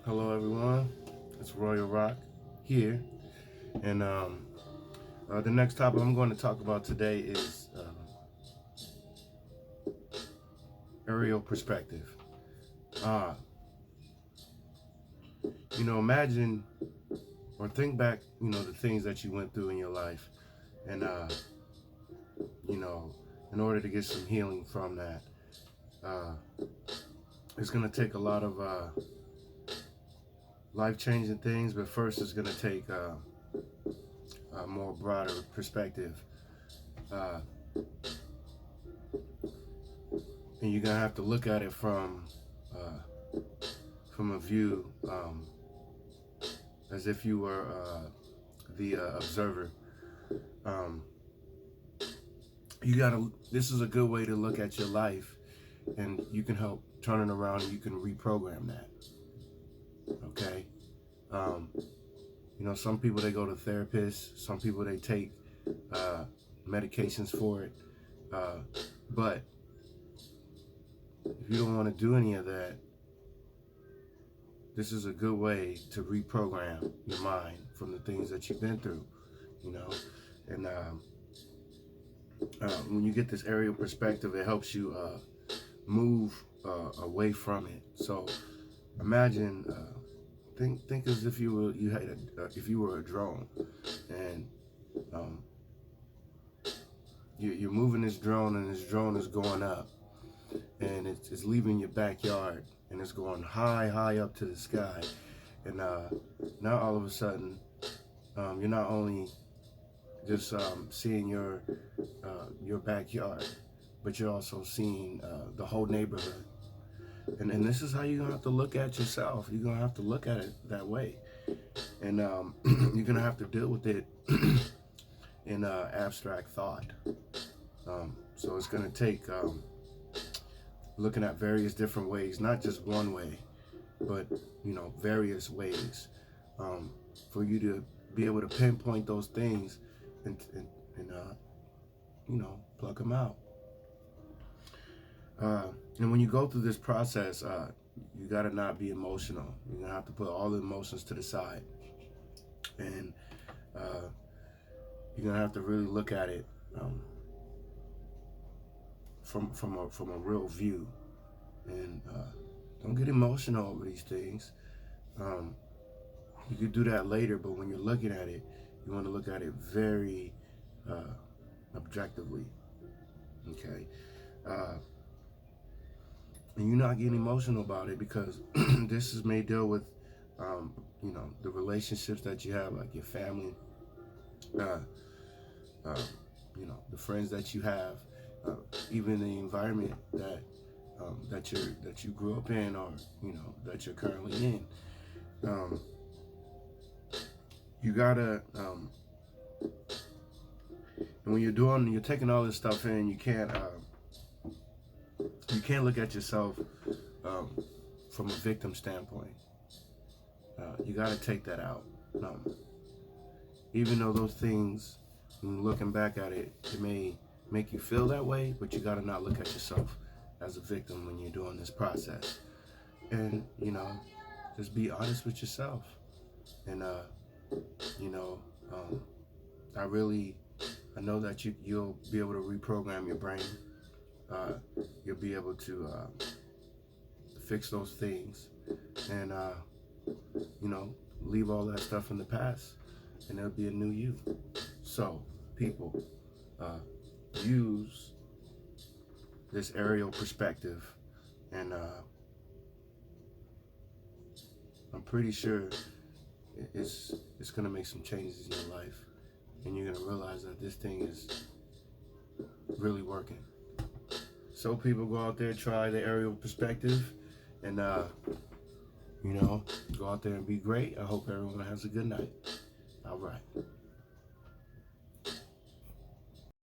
Hello, everyone. It's Royal Rock here, and the next topic I'm going to talk about today is aerial perspective. Uh, Imagine or think back, the things that you went through in your life, and you know, in order to get some healing from that, uh, it's going to take a lot of life-changing things. But first, it's going to take a more broader perspective. Uh, and you're gonna have to look at it from a view as if you were the observer. Um, you gotta. This is a good way to look at your life, and you can help turn it around. And you can reprogram that. Okay. Um, some people they go to therapists. Some people they take uh, medications for it. Uh, but if you don't want to do any of that, this is a good way to reprogram your mind from the things that you've been through, you know. And when you get this aerial perspective, it helps you move away from it. So imagine, think as if if you were a drone, and um, you're moving this drone, and this drone is going up, and it's leaving your backyard, and it's going high up to the sky. And now all of a sudden, you're not only just seeing your backyard, but you're also seeing the whole neighborhood. And this is how you're gonna have to look at yourself. You're gonna have to look at it that way, and you're gonna have to deal with it in abstract thought. So it's gonna take looking at various different ways, not just one way, but various ways, for you to be able to pinpoint those things and pluck them out. And when you go through this process, you gotta not be emotional. You're gonna have to put all the emotions to the side, and you're gonna have to really look at it from a real view, and don't get emotional over these things. You could do that later, but when you're looking at it, you want to look at it very objectively. Okay, and you're not getting emotional about it because this is may deal with the relationships that you have, like your family, uh, uh, the friends that you have, even the environment that you grew up in, or that you're currently in. You gotta and when you're taking all this stuff in, you can't look at yourself from a victim standpoint. You gotta take that out. Even though those things, when looking back at it, it may make you feel that way, but you gotta not look at yourself as a victim when you're doing this process. And just be honest with yourself. And you know, I know that you'll be able to reprogram your brain. You'll be able to fix those things, and leave all that stuff in the past, and there'll be a new you. So, people, use this aerial perspective, and I'm pretty sure it's gonna make some changes in your life, and you're gonna realize that this thing is really working. So people, go out there, try the aerial perspective, and go out there and be great. I hope everyone has a good night. All right.